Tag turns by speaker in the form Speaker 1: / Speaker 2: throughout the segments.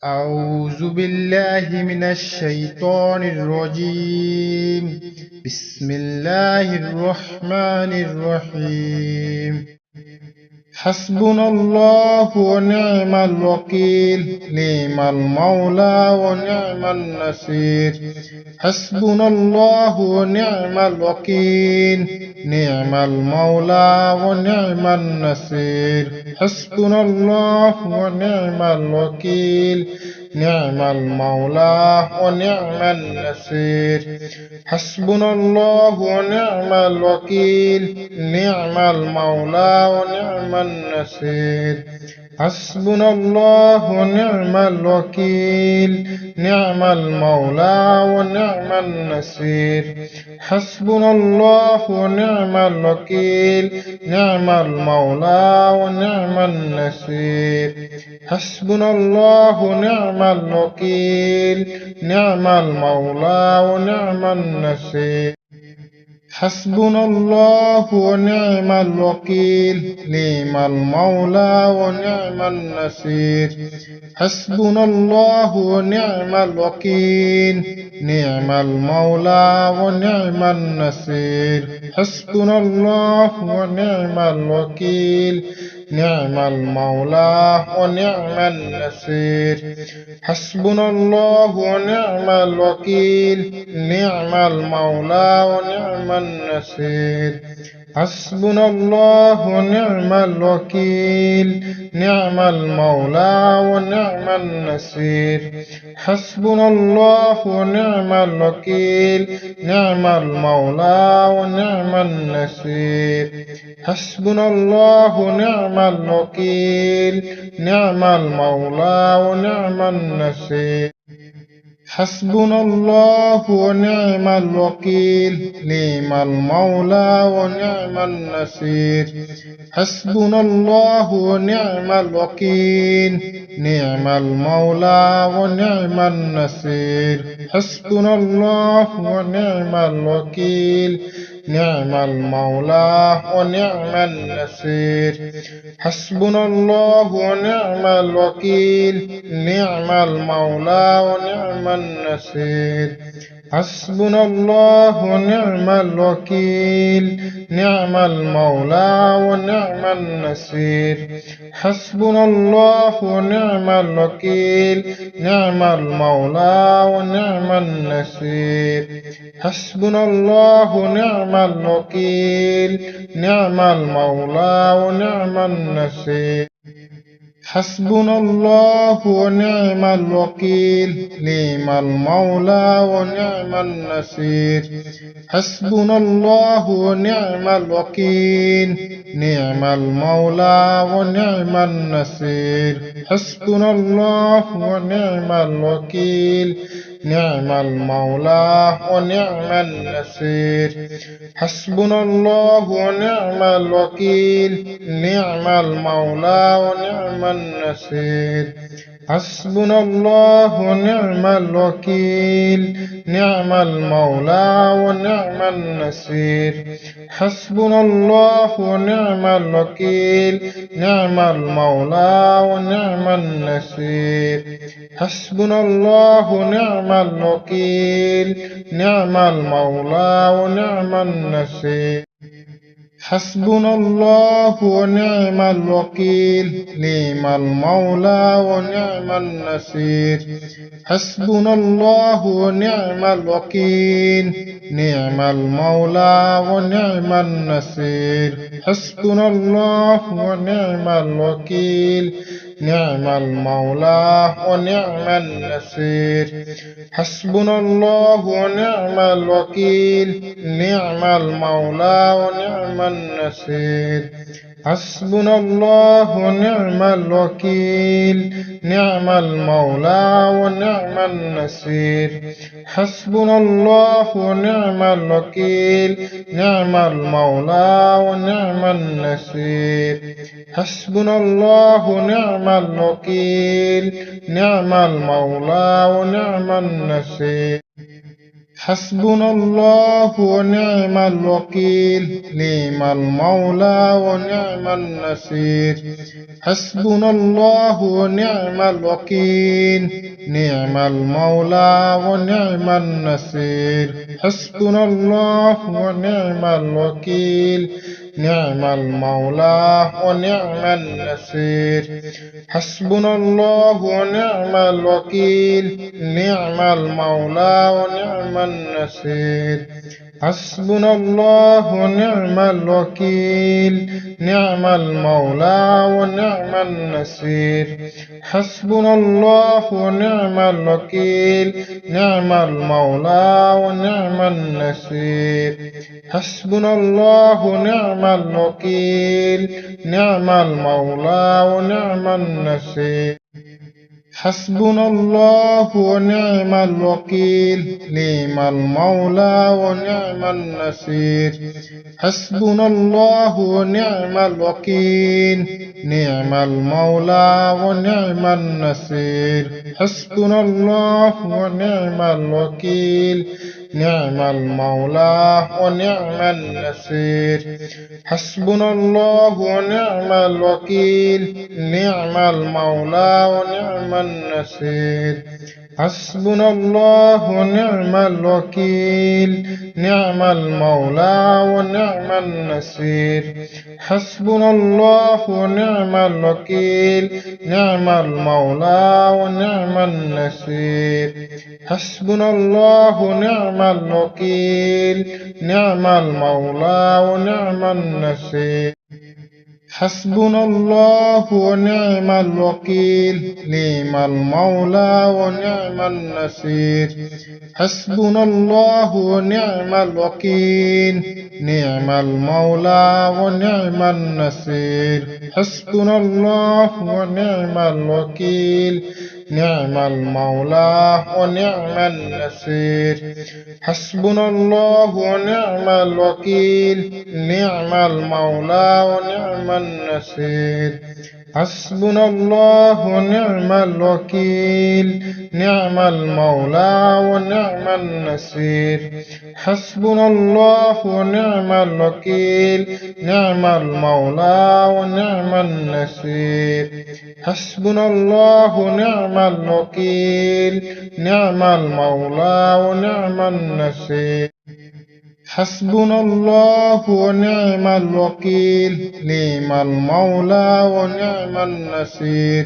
Speaker 1: أعوذ بالله من الشيطان الرجيم. بسم الله الرحمن الرحيم. حسبنا الله ونعم الوكيل، نعم المولى ونعم النصير. حسبنا الله ونعم الوكيل، نعم المولى ونعم النصير. حسبنا الله ونعم الوكيل، نعم المولى ونعم النصير. حسبنا الله ونعم الوكيل، نعم المولى ونعم النصير. حسبنا الله ونعم الوكيل، نعم المولى ونعم النصير. حسبنا الله ونعم الوكيل، نعم المولى ونعم النصير. حسبنا الله ونعم الوكيل، نعم المولى ونعم النصير. حسبنا الله ونعم الوكيل، نعم المولى ونعم النصير. حسبنا الله ونعم الوكيل، نعم المولى ونعم النصير. حسبنا الله ونعم الوكيل، نعم المولى ونعم النصير. حسبنا الله ونعم الوكيل، نعم المولى ونعم النصير. حسبنا الله ونعم الوكيل، نعم المولى ونعم النصير. حسبنا الله ونعم الوكيل، نعم المولى ونعم النصير. حسبنا الله ونعم الوكيل، نعم المولى ونعم النصير. حسبنا الله ونعم الوكيل، نعم المولى ونعم النصير. حسبنا الله ونعم الوكيل، نعم المولى ونعم النصير. حسبنا الله ونعم الوكيل، نعم المولى ونعم النصير. حسبنا الله ونعم الوكيل، نعم المولى ونعم النصير. حسبنا الله ونعم الوكيل، نعم المولى ونعم النصير. حسبنا الله ونعم الوكيل، نعم المولى ونعم النصير. حسبنا الله ونعم الوكيل، نعم المولى ونعم النصير. حسبنا الله ونعم الوكيل، نعم المولى ونعم النصير. حسبنا الله ونعم الوكيل، نعم المولى ونعم النصير. حسبنا الله ونعم الوكيل، نعم المولى ونعم النصير. حسبنا الله ونعم الوكيل، نعم المولى ونعم النصير. حسبنا الله ونعم الوكيل، نعم المولى ونعم النصير. حسبنا الله ونعم الوكيل، نعم المولى ونعم النصير. حسبنا الله ونعم الوكيل، نعم المولى ونعم النصير. حسبنا الله ونعم الوكيل، نعم المولى ونعم النصير. حسبنا الله ونعم الوكيل، نعم المولى ونعم النصير. حسبنا الله ونعم الوكيل، نعم المولى ونعم النصير. حسبنا الله ونعم الوكيل، نعم المولى ونعم النصير. حسبنا الله ونعم الوكيل، نعم المولى ونعم النصير. حسبنا الله ونعم الوكيل، نعم المولى ونعم النصير. حسبنا الله ونعم الوكيل، نعم المولى ونعم النصير. حسبنا الله ونعم الوكيل، نعم المولى ونعم النصير. حسبنا الله ونعم الوكيل، نعم المولى ونعم النصير. حسبنا الله ونعم الوكيل، نعم المولى ونعم النصير. حسبنا الله ونعم الوكيل، نعم المولى ونعم النصير. حسبنا الله ونعم الوكيل، نعم المولى ونعم النصير. حسبنا الله ونعم الوكيل، نعم المولى ونعم النصير. حسبنا الله ونعم الوكيل، نعم المولى ونعم النصير. حسبنا الله ونعم الوكيل، نعم المولى ونعم النصير. حسبنا الله ونعم الوكيل، نعم المولى ونعم النصير. حسبنا الله ونعم الوكيل، نعم المولى ونعم النصير. حسبنا الله ونعم الوكيل، نعم المولى ونعم النصير. حسبنا الله ونعم الوكيل، نعم المولى ونعم النصير. حسبنا الله ونعم الوكيل، نعم المولى ونعم النصير. حسبنا الله ونعم الوكيل، نعم المولى ونعم النصير. حسبنا الله ونعم الوكيل، نعم المولى ونعم النصير. حسبنا الله ونعم الوكيل، نعم المولى ونعم النصير. حسبنا الله ونعم الوكيل، نعم المولى ونعم النصير. حسبنا الله ونعم الوكيل، نعم المولى ونعم النصير. حسبنا الله ونعم الوكيل، نعم المولى ونعم النصير. حسبنا الله ونعم الوكيل، نعم المولى ونعم النصير. حسبنا الله ونعم الوكيل، نعم المولى ونعم النصير. حسبنا الله ونعم الوكيل، نعم المولى ونعم النصير.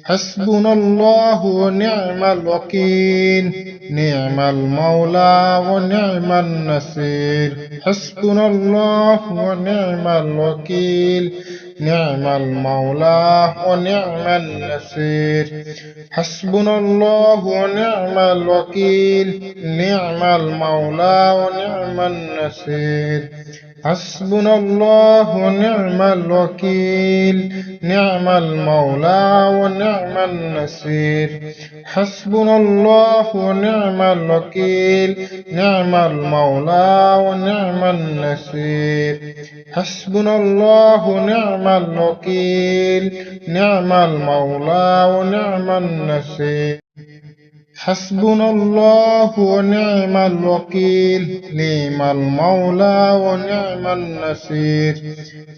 Speaker 1: حسبنا الله ونعم الوكيل، نعم المولى ونعم النصير. حسبنا الله ونعم الوكيل، نعم المولى ونعم النصير. حسبنا الله ونعم الوكيل، نعم المولى ونعم النصير. حسبنا الله ونعم الوكيل، نعم المولى ونعم النصير. حسبنا الله ونعم الوكيل، نعم المولى ونعم النصير. حسبنا الله ونعم الوكيل، نعم المولى ونعم النصير. حسبنا الله ونعم الوكيل، نعم المولى ونعم النصير.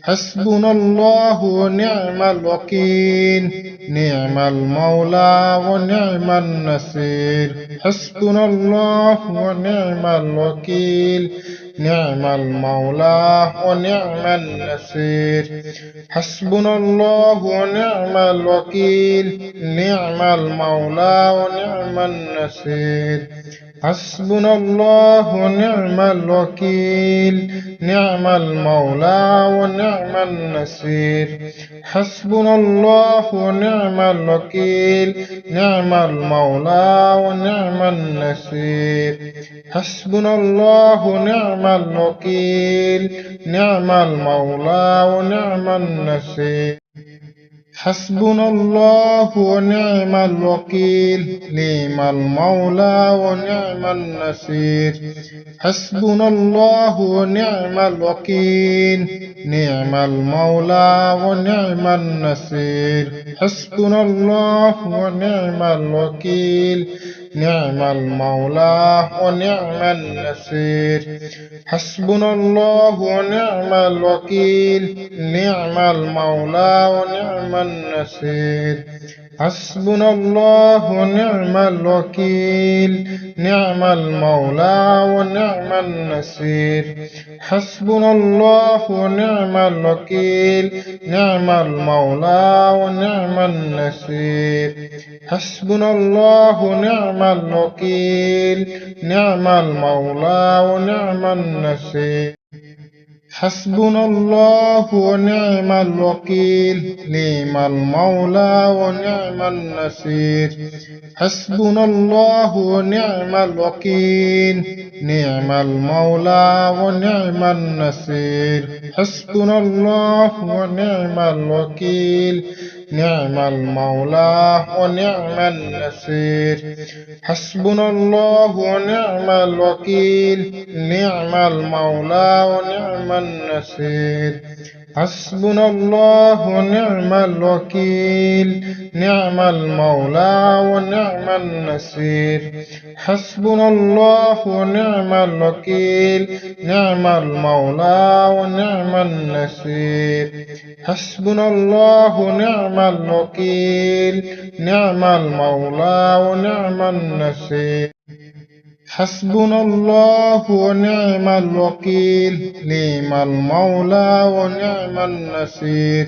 Speaker 1: حسبنا الله ونعم الوكيل، نعم المولى ونعم النصير. حسبنا الله ونعم الوكيل، نعم المولى ونعم النصير. حسبنا الله ونعم الوكيل، نعم المولى ونعم النصير. حسبنا الله ونعم الوكيل، نعم المولى ونعم النصير. حسبنا الله ونعم الوكيل، نعم المولى ونعم النصير. حسبنا الله ونعم الوكيل، نعم المولى ونعم النصير. حسبنا الله ونعم الوكيل، نعم المولى ونعم النصير. حسبنا الله ونعم الوكيل، نعم المولى ونعم النصير. حسبنا الله ونعم الوكيل، نعم المولى ونعم النصير حسبنا الله ونعم الوكيل نعم المولى ونعم النصير حسبنا الله ونعم الوكيل نعم المولى ونعم النصير حسبنا الله ونعم الوكيل نعم المولى ونعم النصير حسبنا الله ونعم الوكيل نعم المولى ونعم النصير حسبنا الله ونعم الوكيل نعم المولى ونعم النصير حسبنا الله ونعم الوكيل نعم المولى ونعم النصير حسبنا الله ونعم الوكيل نعم المولى ونعم النصير حسبنا الله ونعم الوكيل نعم المولى ونعم النصير حسبنا الله ونعم الوكيل نعم المولى ونعم النصير حسبنا الله ونعم الوكيل نعم المولى ونعم النصير حسبنا الله ونعم الوكيل نعم المولى ونعم النصير حسبنا الله ونعم الوكيل نعم المولى ونعم النصير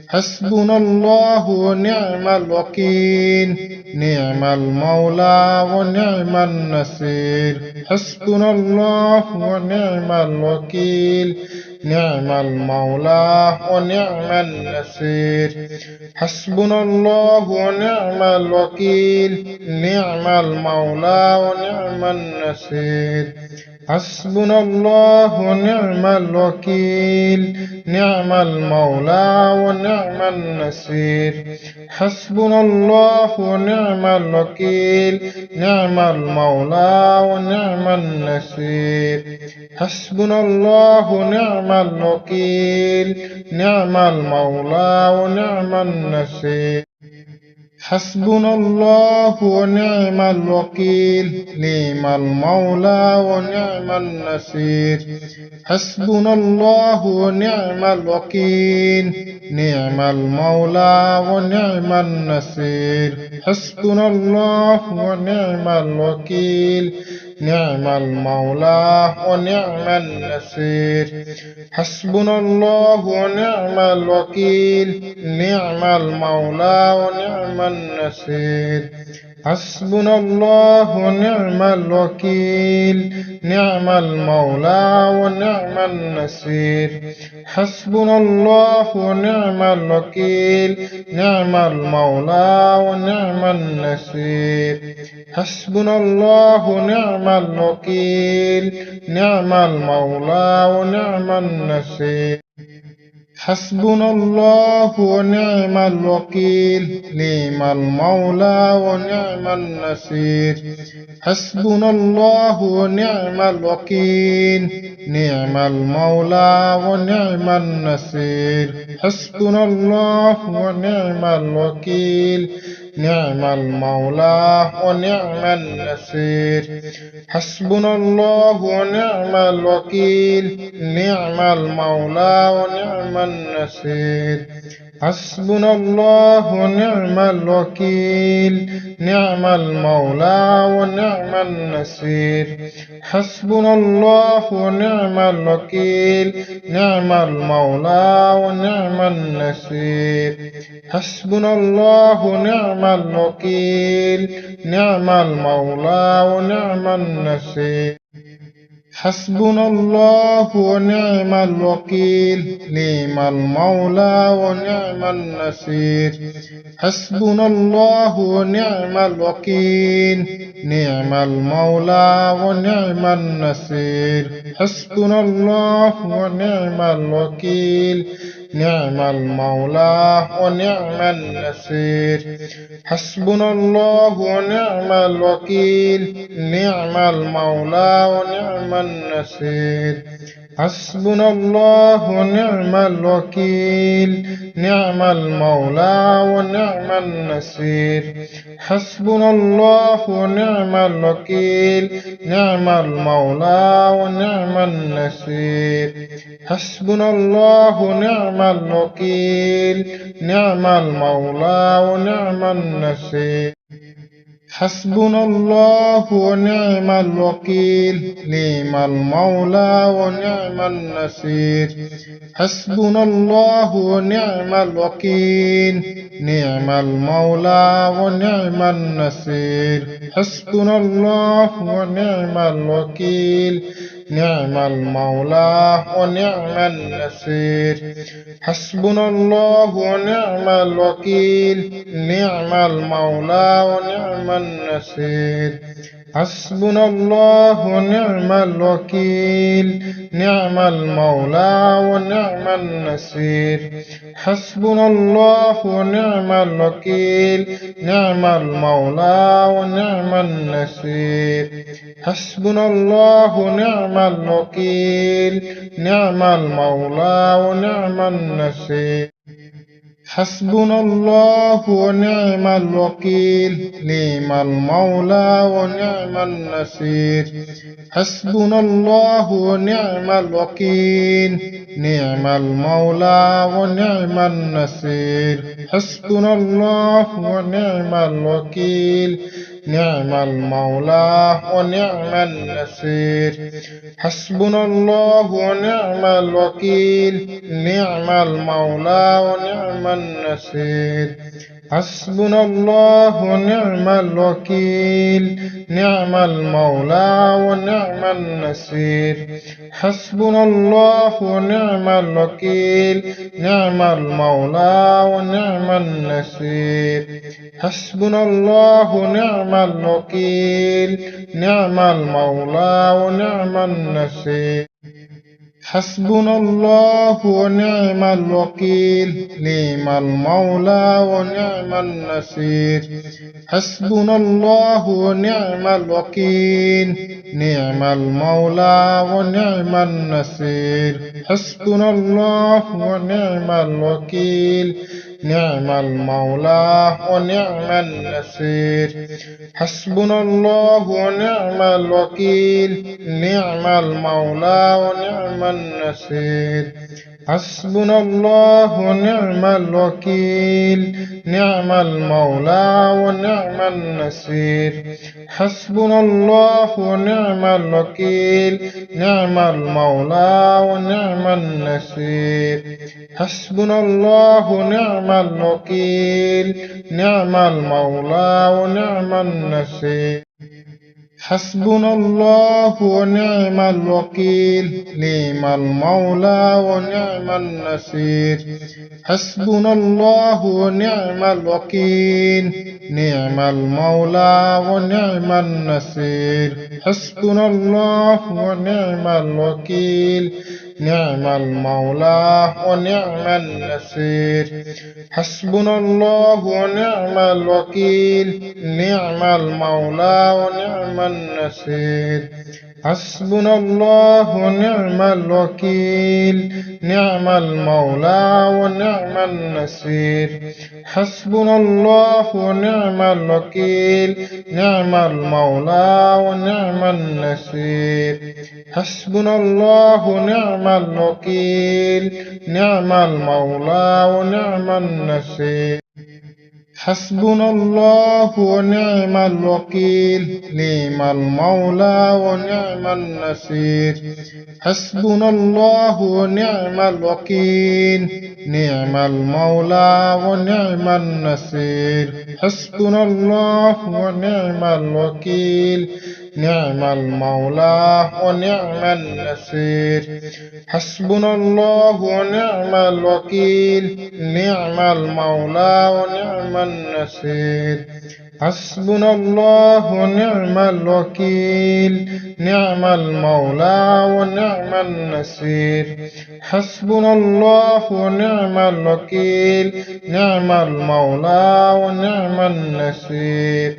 Speaker 1: حسبنا الله ونعم الوكيل نعم المولى ونعم النصير حسبنا الله ونعم الوكيل نعم المولى ونعم النصير حسبنا الله ونعم الوكيل نعم المولى ونعم النصير حسبنا الله ونعم الوكيل نعم المولى ونعم النصير حسبنا الله ونعم الوكيل نعم المولى ونعم النصير حسبنا الله ونعم الوكيل نعم المولى ونعم النصير حسبنا الله ونعم الوكيل نعم المولى ونعم النصير حسبنا الله ونعم الوكيل نعم المولى ونعم النصير حسبنا الله ونعم الوكيل نعم المولى ونعم النصير حسبنا الله ونعم الوكيل نعم المولى ونعم النصير حسبنا الله ونعم الوكيل نعم المولى ونعم النصير حسبنا الله ونعم الوكيل نعم المولى ونعم النصير حسبنا الله ونعم الوكيل نعم المولى ونعم النصير حسبنا الله ونعم الوكيل نعم المولى ونعم النصير حسبنا الله ونعم الوكيل نعم المولى ونعم النصير حسبنا الله ونعم الوكيل نعم المولى ونعم النصير حسبنا الله ونعم الوكيل نعم المولى ونعم النصير حسبنا الله ونعم الوكيل نعم المولى ونعم النصير حسبنا الله ونعم الوكيل نعم المولى ونعم النصير حسبنا الله ونعم الوكيل نعم المولى ونعم النصير حسبنا الله ونعم الوكيل نعم المولى ونعم النصير حسبنا الله ونعم الوكيل نعم المولى ونعم النصير حسبنا الله ونعم الوكيل نعم المولى ونعم النصير حسبنا الله ونعم الوكيل نعم المولى ونعم النصير حسبنا الله ونعم الوكيل نعم المولى ونعم النصير حسبنا الله ونعم الوكيل نعم المولى ونعم النصير حسبنا الله ونعم الوكيل نعم المولى ونعم النصير حسبنا الله ونعم الوكيل نعم المولى ونعم النصير حسبنا الله ونعم الوكيل نعم المولى ونعم النصير حسبنا الله ونعم الوكيل نعم المولى ونعم النصير حسبنا الله ونعم الوكيل نعم المولى ونعم النصير حسبنا الله ونعم الوكيل نعم المولى ونعم النصير حسبنا الله ونعم الوكيل نعم المولى ونعم النصير حسبنا الله ونعم الوكيل نعم المولى ونعم النصير حسبنا الله ونعم الوكيل نعم المولى ونعم النصير حسبنا الله ونعم الوكيل نعم المولى ونعم النصير حسبنا الله ونعم الوكيل نعم المولى ونعم النصير حسبنا الله ونعم الوكيل نعم المولى ونعم النصير حسبنا الله ونعم الوكيل نعم المولى ونعم النصير حسبنا الله ونعم الوكيل نعم المولى ونعم النصير حسبنا الله ونعم الوكيل نعم المولى ونعم النصير حسبنا الله ونعم الوكيل نعم المولى ونعم النصير حسبنا الله ونعم الوكيل نعم المولى ونعم النصير حسبنا الله ونعم الوكيل نعم المولى ونعم النصير حسبنا الله ونعم الوكيل نعم المولى ونعم النصير حسبنا الله ونعم الوكيل نعم المولى ونعم النصير حسبنا الله ونعم الوكيل نعم المولى ونعم النصير حسبنا الله ونعم الوكيل نعم المولى ونعم النصير حسبنا الله ونعم الوكيل نعم المولى ونعم النصير حسبنا الله ونعم الوكيل نعم المولى ونعم النصير حسبنا الله ونعم الوكيل نعم المولى ونعم النصير حسبنا الله ونعم الوكيل نعم المولى ونعم النصير حسبنا الله ونعم الوكيل نعم المولى ونعم النصير حسبنا الله ونعم الوكيل نعم المولى ونعم النصير حسبنا الله ونعم الوكيل نعم المولى ونعم النصير حسبنا الله ونعم الوكيل نعم المولى ونعم النصير حسبنا الله ونعم الوكيل نعم المولى ونعم النصير حسبنا الله ونعم الوكيل نعم المولى ونعم النصير حسبنا الله ونعم الوكيل نعم المولى ونعم النصير حسبنا الله ونعم الوكيل نعم المولى ونعم النصير حسبنا الله ونعم الوكيل نعم المولى ونعم النصير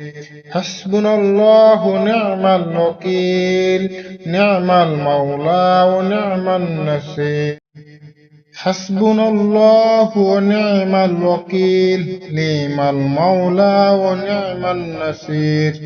Speaker 1: حسبنا الله ونعم الوكيل نعم المولى ونعم النصير حسبنا الله ونعم الوكيل نعم المولى ونعم النصير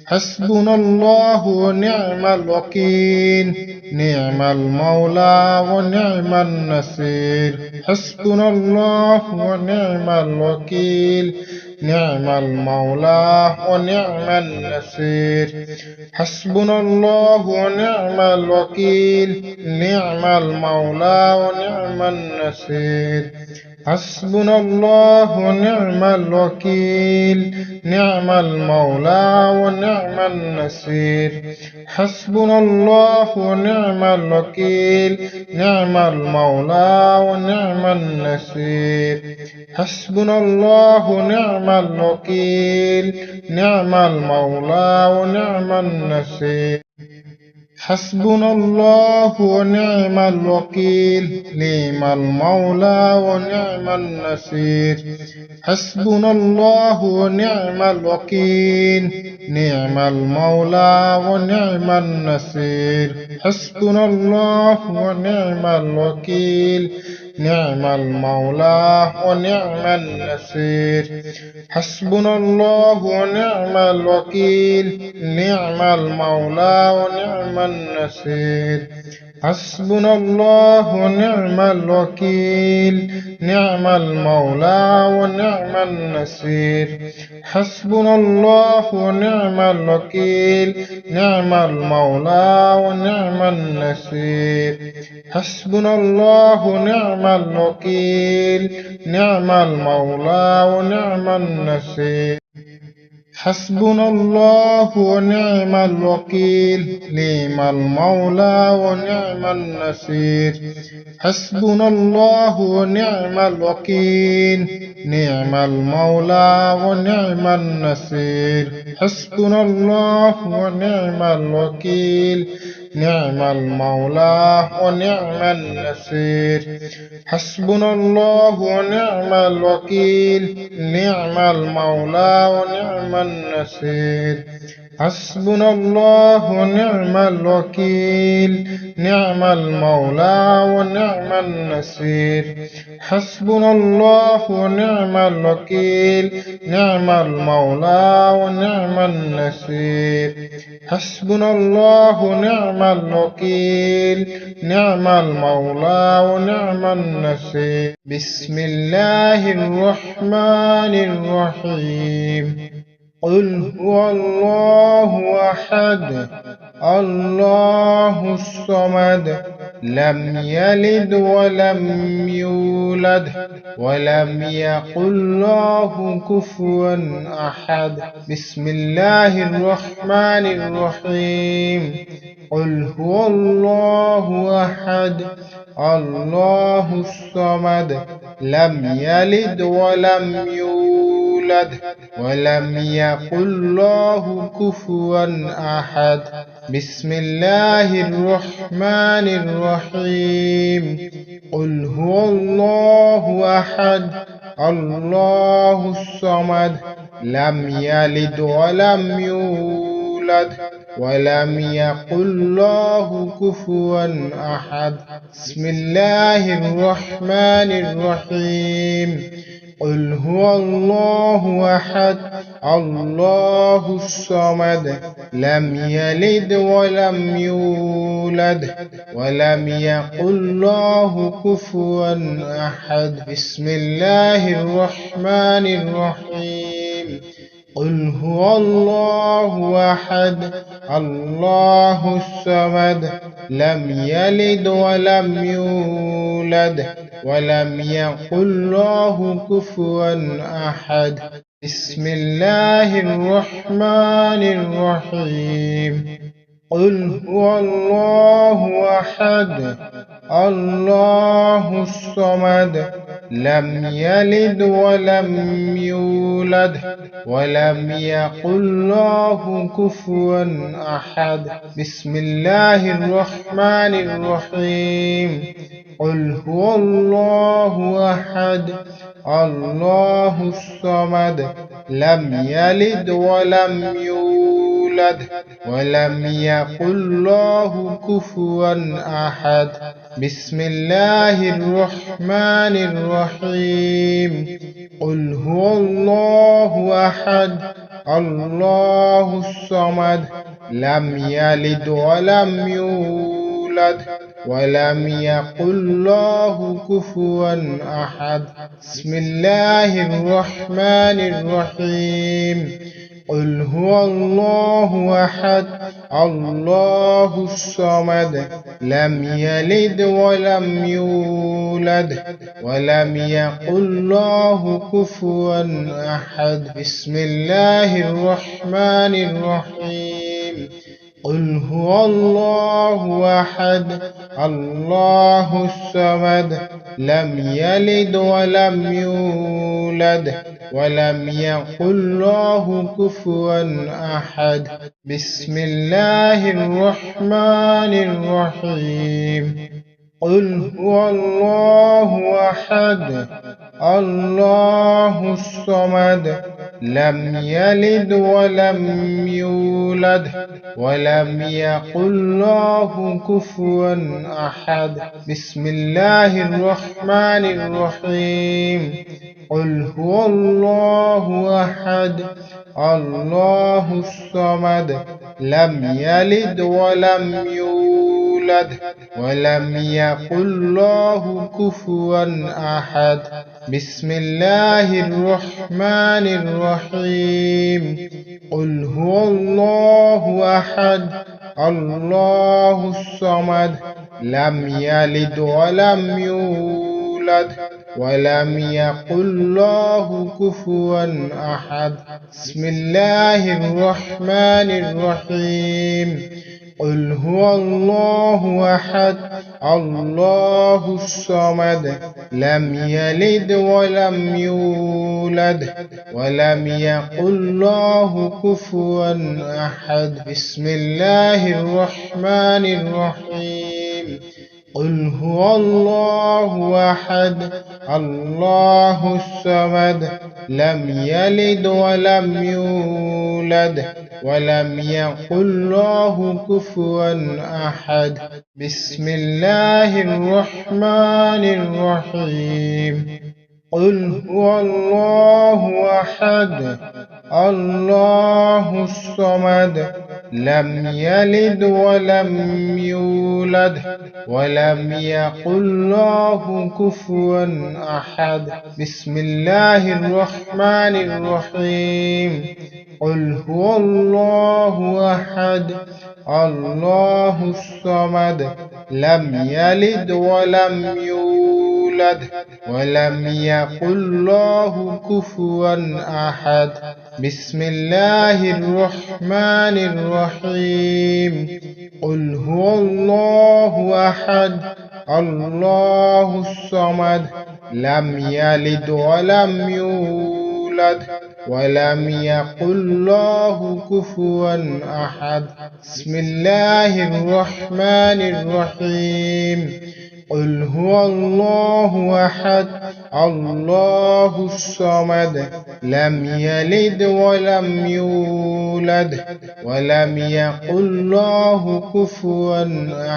Speaker 1: حسبنا الله ونعم الوكيل نعم المولى ونعم النصير حسبنا الله ونعم الوكيل نعم المولى ونعم النصير حسبنا الله ونعم الوكيل نعم المولى ونعم النصير حسبنا الله ونعم الوكيل نعم المولى ونعم النصير حسبنا الله ونعم الوكيل نعم المولى ونعم النصير حسبنا الله ونعم الوكيل نعم المولى ونعم النصير حسبنا الله ونعم الوكيل نعم المولى ونعم النصير حسبنا الله ونعم الوكيل نعم المولى ونعم النصير حسبنا الله ونعم الوكيل نعم المولى ونعم النصير حسبنا الله ونعم الوكيل نعم المولى ونعم النصير حسبنا الله ونعم الوكيل نعم المولى ونعم النصير حسبنا الله ونعم الوكيل نعم المولى ونعم النصير حسبنا الله ونعم الوكيل نعم المولى ونعم النصير حسبنا الله ونعم الوكيل نعم المولى ونعم النصير حسبنا الله ونعم الوكيل نعم المولى ونعم النصير حسبنا الله ونعم الوكيل نعم المولى ونعم النصير حسبنا الله ونعم الوكيل نعم المولى ونعم النصير حسبنا الله ونعم الوكيل نعم المولى ونعم النصير حسبنا الله ونعم الوكيل نعم المولى ونعم النصير حسبنا الله ونعم الوكيل نعم المولى ونعم النصير بسم الله الرحمن الرحيم قل هو الله أحد الله الصمد لم يلد ولم يولد ولم يقل له كفوا أحد بسم الله الرحمن الرحيم قل هو الله أحد الله الصمد لم يلد ولم يولد ولم يقل له كفوا أحد بسم الله الرحمن الرحيم قل هو الله أحد الله الصمد لم يلد ولم يولد ولم يقل له كفوا أحد بسم الله الرحمن الرحيم قل هو الله أحد الله الصمد لم يلد ولم يولد ولم يقل له كفوا أحد بسم الله الرحمن الرحيم قل هو الله أحد الله الصمد لم يلد ولم يولد ولم يقل له كفوا أحد بسم الله الرحمن الرحيم قل هو الله أحد الله الصمد لم يلد ولم يولد ولم يقل له كفوا أحد. بسم الله الرحمن الرحيم. قل هو الله أحد الله الصمد لم يلد ولم يولد ولم يقل له كفوا أحد. بسم الله الرحمن الرحيم. قل هو الله أحد الله الصمد لم يلد ولم يولد ولم يقل له كفوا أحد. بسم الله الرحمن الرحيم. قل هو الله أحد الله الصمد لم يلد ولم يولد ولم يقل له كفوا أحد. بسم الله الرحمن الرحيم. قل هو الله أحد الله الصمد لم يلد ولم يولد ولم يقل له كفوا أحد. بسم الله الرحمن الرحيم. قل هو الله أحد الله الصمد لم يلد ولم يولد ولم يقل له كفوا أحد. بسم الله الرحمن الرحيم. قل هو الله أحد الله الصمد لم يلد ولم يولد ولم يقل له كفوا أحد. بسم الله الرحمن الرحيم. قل هو الله أحد الله الصمد لم يلد ولم يولد ولم يقل له كفوا أحد. بسم الله الرحمن الرحيم. قل هو الله أحد الله الصمد لم يلد ولم يولد ولم يقل له كفوا أحد. بسم الله الرحمن الرحيم. قل هو الله أحد الله الصمد لم يلد ولم يولد ولم يقل له كفوا أحد. بسم الله الرحمن الرحيم. قل هو الله أحد الله الصمد لم يلد ولم يولد ولم يقل له كفوا أحد. بسم الله الرحمن الرحيم. قل هو الله أحد الله الصمد لم يلد ولم يولد ولم يقل له كفوا أحد. بسم الله الرحمن الرحيم. قل هو الله أحد الله الصمد لم يلد ولم يولد ولم يقل له كفوا أحد. بسم الله الرحمن الرحيم. قل هو الله أحد الله الصمد لم يلد ولم يولد ولم يقل له كفوا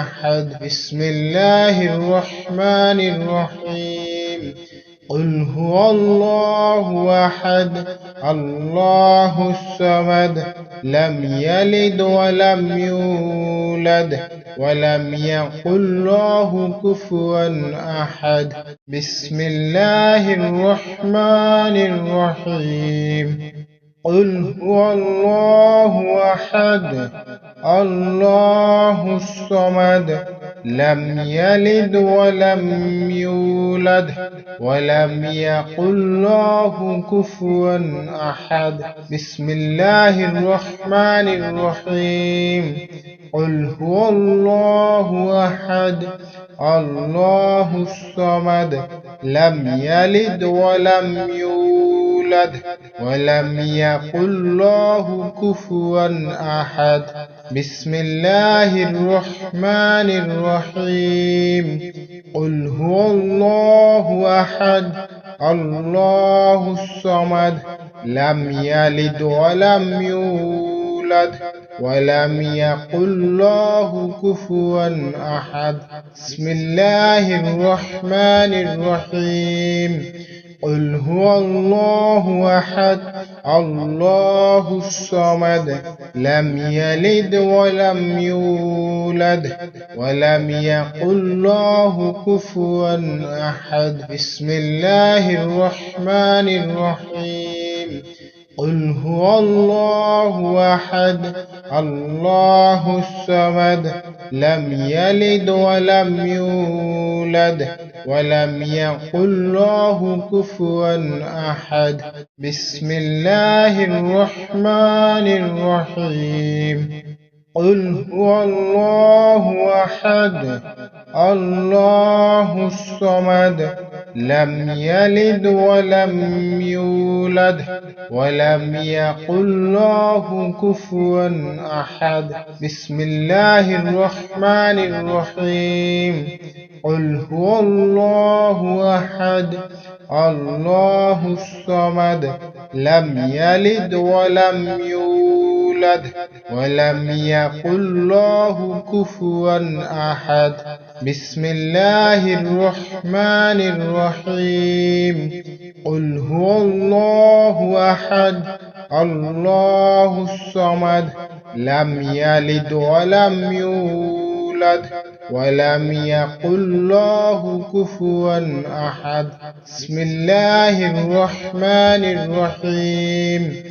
Speaker 1: أحد. بسم الله الرحمن الرحيم. قل هو الله أحد الله الصمد لم يلد ولم يولد ولم يقل له كفوا أحد. بسم الله الرحمن الرحيم. قل هو الله أحد الله الصمد لم يلد ولم يولد ولم يقل له كفوا أحد. بسم الله الرحمن الرحيم. قل هو الله أحد الله الصمد لم يلد ولم يولد ولم يكن له كفوا أحد بسم الله الرحمن الرحيم قل هو الله أحد الله الصمد لم يلد ولم يولد ولم يكن له كفوا أحد بسم الله الرحمن الرحيم قل هو الله أحد الله الصمد لم يلد ولم يولد ولم يكن له كفوا أحد بسم الله الرحمن الرحيم قل هو الله أحد الله الصمد لم يلد ولم يولد ولم يكن له كفوا أحد بسم الله الرحمن الرحيم قل هو الله أحد الله الصمد لم يلد ولم يولد ولم يكن له كفوا أحد بسم الله الرحمن الرحيم قل هو الله أحد الله الصمد لم يلد ولم يولد ولم يكن له كفوا أحد بسم الله الرحمن الرحيم قل هو الله أحد الله الصمد لم يلد ولم يولد ولم يكن له كفوا أحد بسم الله الرحمن الرحيم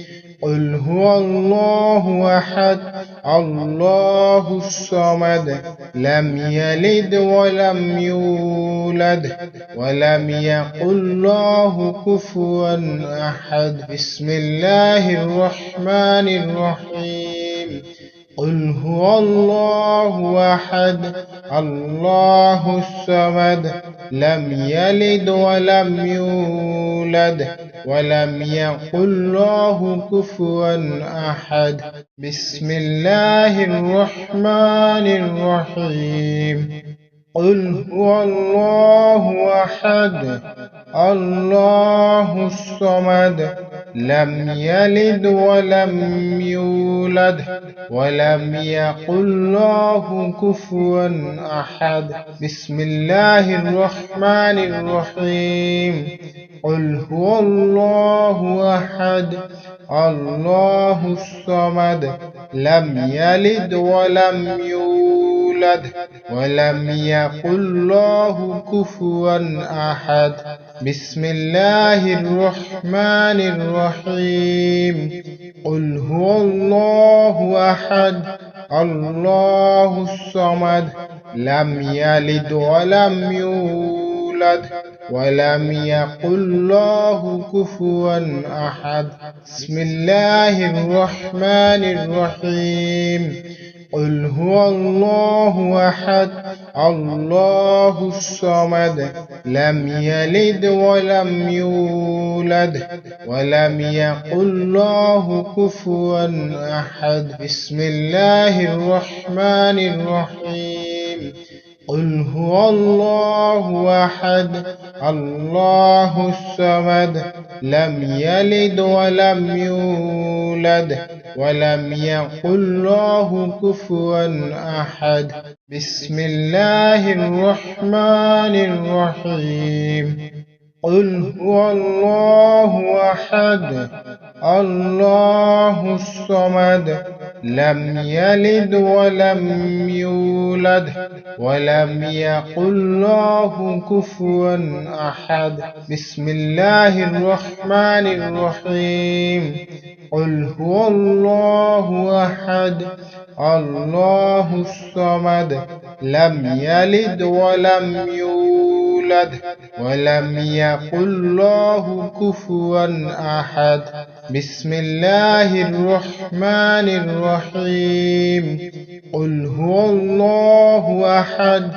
Speaker 1: قل هو الله أحد الله الصمد لم يلد ولم يولد ولم يكن له كفوا أحد بسم الله الرحمن الرحيم قل هو الله أحد الله الصمد لم يلد ولم يولد ولم يكن له كفوا أحد بسم الله الرحمن الرحيم قل هو الله أحد الله الصمد لم يلد ولم يولد ولم يكن له كفوا أحد بسم الله الرحمن الرحيم قل هو الله أحد الله الصمد لم يلد ولم يولد ولم يكن له كفوا أحد بسم الله الرحمن الرحيم قل هو الله أحد الله الصمد لم يلد ولم يولد ولم يكن له كفوا أحد بسم الله الرحمن الرحيم قل هو الله أحد الله الصمد لم يلد ولم يولد ولم يكن له كفوا أحد بسم الله الرحمن الرحيم قل هو الله أحد الله الصمد لم يلد ولم يولد ولم يكن له كفوا أحد بسم الله الرحمن الرحيم قل هو الله أحد الله الصمد لم يلد ولم يولد ولم يكن له كفوا أحد بسم الله الرحمن الرحيم قل هو الله أحد الله الصمد لم يلد ولم يولد ولم يكن له كفوا أحد بسم الله الرحمن الرحيم قل هو الله أحد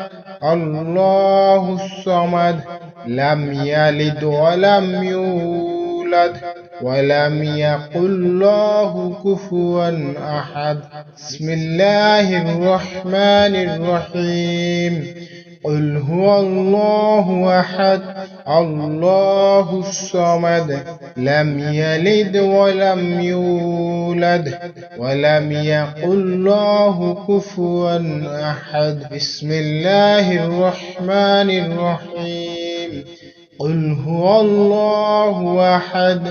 Speaker 1: الله الصمد لم يلد ولم يولد ولم يقل له كفوا أحد. بسم الله الرحمن الرحيم. قل هو الله أحد الله الصمد لم يلد ولم يولد ولم يقل له كفوا أحد. بسم الله الرحمن الرحيم. قل هو الله أحد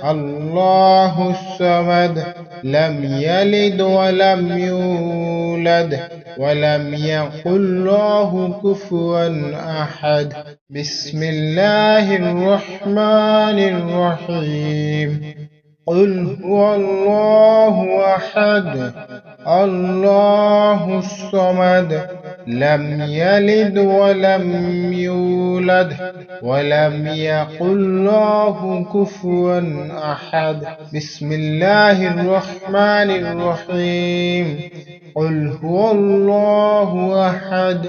Speaker 1: الله الصمد لم يلد ولم يولد ولم يقل له كفوا أحد. بسم الله الرحمن الرحيم. قل هو الله أحد الله الصمد لم يلد ولم يولد ولم يقل له كفوا أحد. بسم الله الرحمن الرحيم. قل هو الله أحد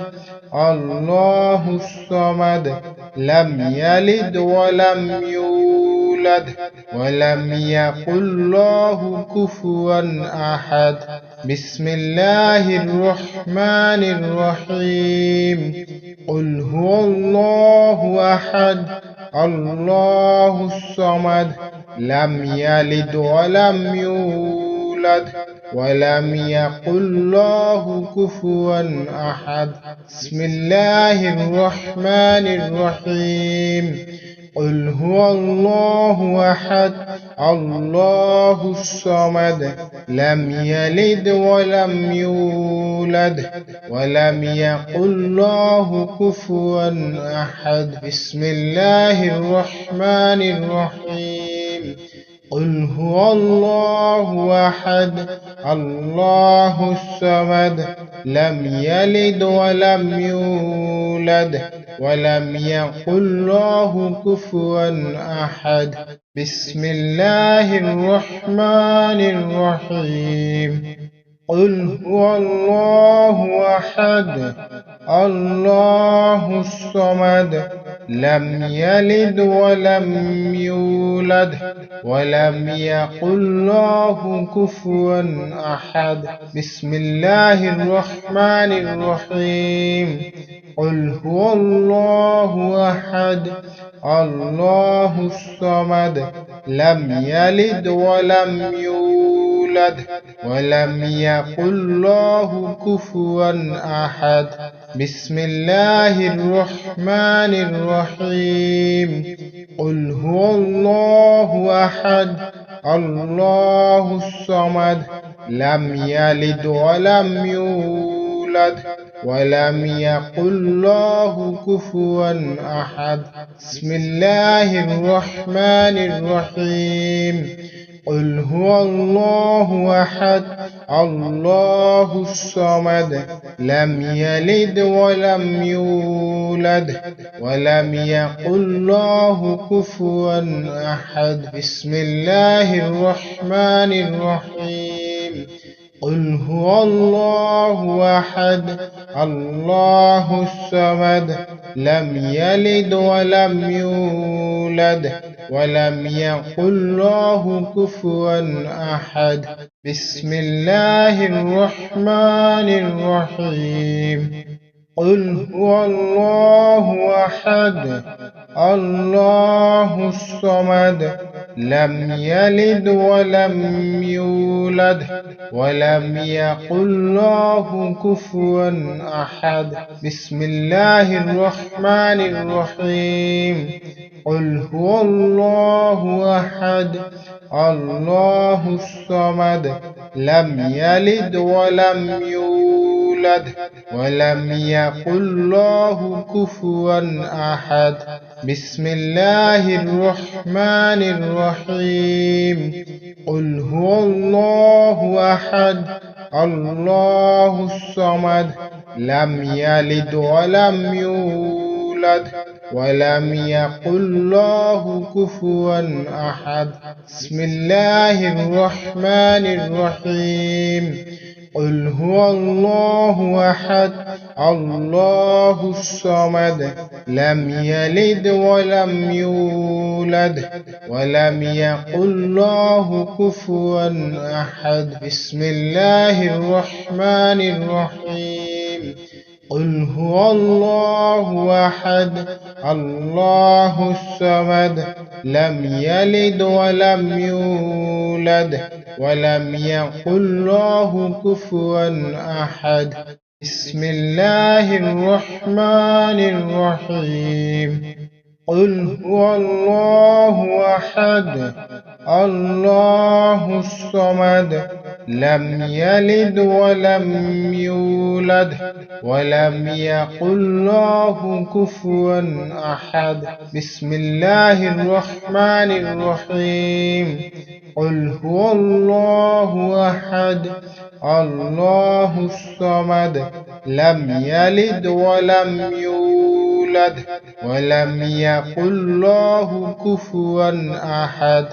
Speaker 1: الله الصمد لم يلد ولم يولد ولم يقل له كفوا أحد. بسم الله الرحمن الرحيم. قل هو الله أحد الله الصمد لم يلد ولم يولد ولم يقل له كفوا أحد. بسم الله الرحمن الرحيم. قل هو الله أحد الله الصمد لم يلد ولم يولد ولم يقل له كفوا أحد. بسم الله الرحمن الرحيم. قل هو الله أحد الله الصمد لم يلد ولم يولد ولم يقل له كفوا أحد. بسم الله الرحمن الرحيم. قل هو الله أحد الله الصمد لم يلد ولم يولد ولم يقل له كفوا أحد. بسم الله الرحمن الرحيم. قل هو الله أحد الله الصمد لم يلد ولم يولد ولم يقل له كفوا أحد. بسم الله الرحمن الرحيم. قل هو الله أحد الله الصمد لم يلد ولم يولد ولم يقل له كفوا أحد. بسم الله الرحمن الرحيم. قل هو الله أحد الله الصمد لم يلد ولم يولد ولم يقل له كفوا أحد. بسم الله الرحمن الرحيم. قل هو الله أحد الله الصمد لم يلد ولم يولد ولم يقل له كفوا أحد. بسم الله الرحمن الرحيم. قل هو الله أحد الله الصمد لم يلد ولم يولد ولم يقل له كفوا أحد. بسم الله الرحمن الرحيم. قل هو الله أحد الله الصمد لم يلد ولم يولد ولم يقل له كفوا أحد. بسم الله الرحمن الرحيم. قل هو الله أحد الله الصمد لم يلد ولم يولد ولم يقل له كفوا أحد. بسم الله الرحمن الرحيم. قل هو الله أحد الله الصمد لم يلد ولم يولد ولم يكن له كفوا أحد. بسم الله الرحمن الرحيم. قل هو الله أحد الله الصمد لم يلد ولم يولد ولم يكن له كفوا أحد. بسم الله الرحمن الرحيم. قل هو الله أحد الله الصمد لم يلد ولم يولد ولم يكن له كفوا أحد. بسم الله الرحمن الرحيم. قل هو الله أحد الله الصمد لم يلد ولم يولد ولم يكن له كفوا أحد.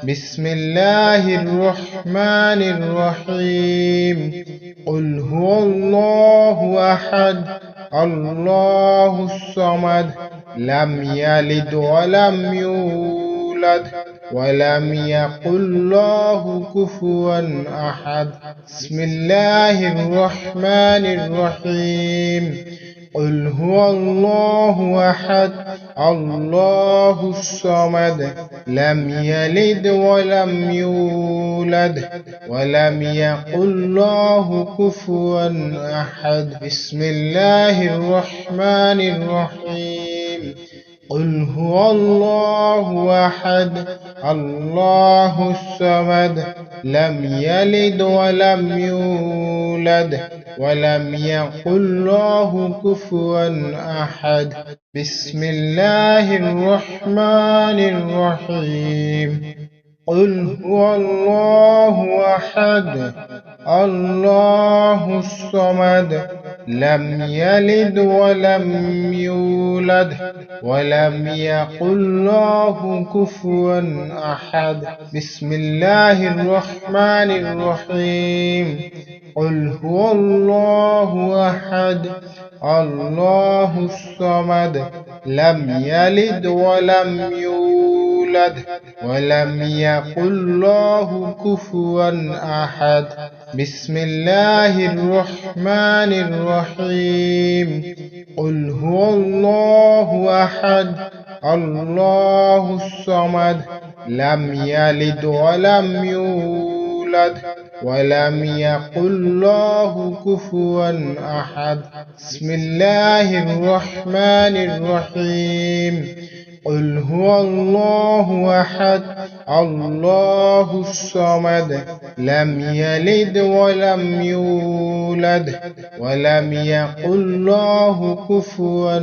Speaker 1: بسم الله الرحمن الرحيم. قل هو الله أحد الله الصمد لم يلد ولم يولد ولم يكن له كفوا أحد. بسم الله الرحمن الرحيم. قل هو الله أحد الله الصمد لم يلد ولم يولد ولم يكن له كفوا أحد. بسم الله الرحمن الرحيم. قل هو الله أحد الله الصمد لم يلد ولم يولد ولم يكن له كفوا أحد. بسم الله الرحمن الرحيم. قل هو الله أحد الله الصمد لم يلد ولم يولد ولم يكن له كفوا أحد. بسم الله الرحمن الرحيم. قل هو الله أحد الله الصمد لم يلد ولم يولد ولم يكن له كفوا أحد. بسم الله الرحمن الرحيم. قل هو الله أحد الله الصمد لم يلد ولم يولد ولم يكن له كفوا أحد. بسم الله الرحمن الرحيم. قل هو الله أحد الله الصمد لم يلد ولم يولد ولم يكن له كفوا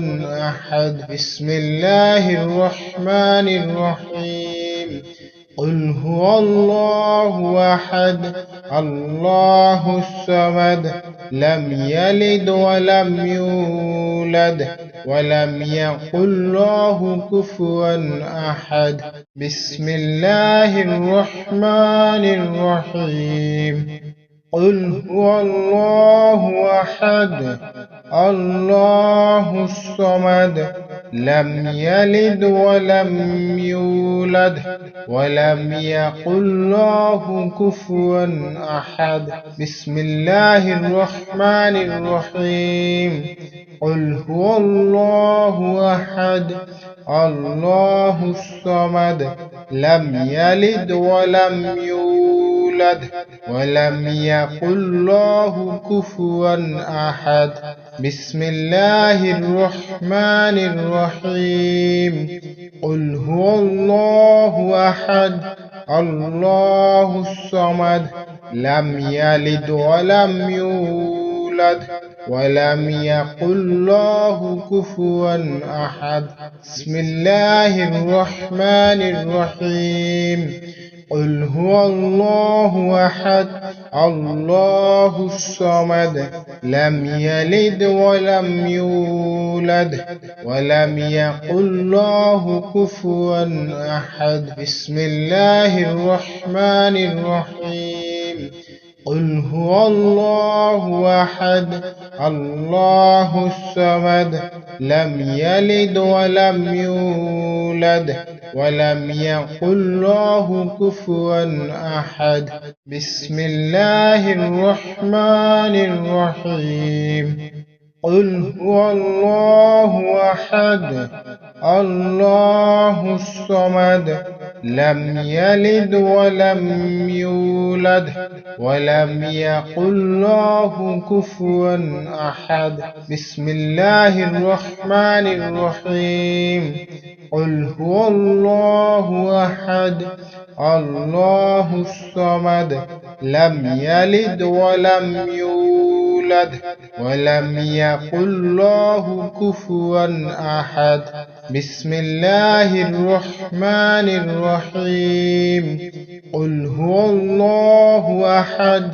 Speaker 1: أحد. بسم الله الرحمن الرحيم. قل هو الله أحد الله الصمد لم يلد ولم يولد ولم يكن له كفوا أحد. بسم الله الرحمن الرحيم. قل هو الله أحد الله الصمد لم يلد ولم يولد ولم يكن له كفوا أحد. بسم الله الرحمن الرحيم. قل هو الله أحد الله الصمد لم يلد ولم يولد ولم يكن له كفوا أحد. بسم الله الرحمن الرحيم. قل هو الله أحد الله الصمد لم يلد ولم يولد ولم يكن له كفوا أحد. بسم الله الرحمن الرحيم. قل هو الله أحد الله الصمد لم يلد ولم يولد ولم يكن له كفوا أحد. بسم الله الرحمن الرحيم. قل هو الله أحد الله الصمد لم يلد ولم يولد ولم يكن له كفوا أحد. بسم الله الرحمن الرحيم. قل هو الله أحد الله الصمد لم يلد ولم يولد ولم يكن له كفوا أحد. بسم الله الرحمن الرحيم. قل هو الله أحد الله الصمد لم يلد ولم يولد ولم يكن له كفوا أحد. بسم الله الرحمن الرحيم. قل هو الله أحد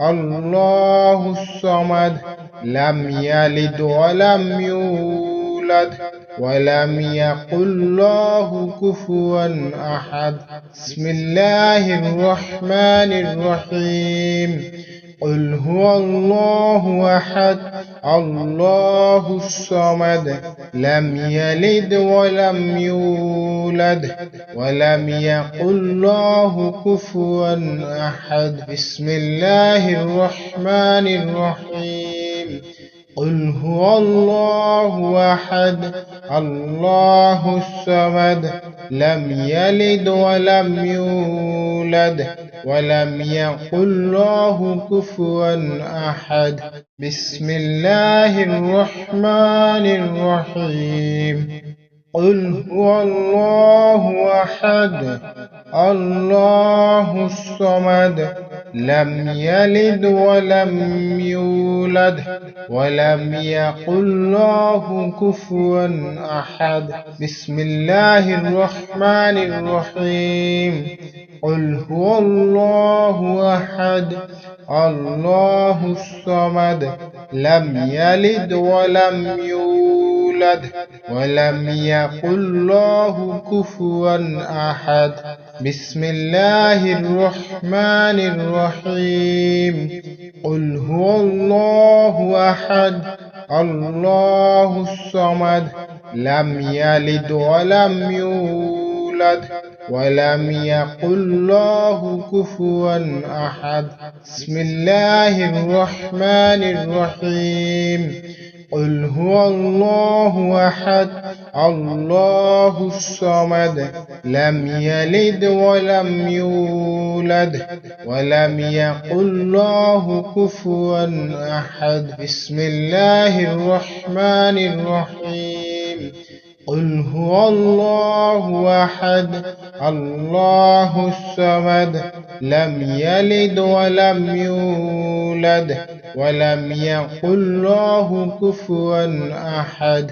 Speaker 1: الله الصمد لم يلد ولم يولد ولم يكن له كفوا أحد. بسم الله الرحمن الرحيم. قل هو الله أحد الله الصمد لم يلد ولم يولد ولم يكن له كفوا أحد. بسم الله الرحمن الرحيم. قل هو الله أحد الله الصمد لم يلد ولم يولد ولم يكن له كفوا أحد. بسم الله الرحمن الرحيم. قل هو الله أحد الله الصمد لم يلد ولم يولد ولم يكن له كفوا أحد. بسم الله الرحمن الرحيم. قل هو الله أحد الله الصمد لم يلد ولم يولد ولم يكن له كفوا أحد. بسم الله الرحمن الرحيم. قل هو الله أحد الله الصمد لم يلد ولم يولد ولم يكن له كفوا أحد. بسم الله الرحمن الرحيم. قل هو الله أحد الله الصمد لم يلد ولم يولد ولم يكن له كفوا أحد. بسم الله الرحمن الرحيم. قل هو الله أحد الله الصمد لم يلد ولم يولد ولم يكن له كفوا أحد.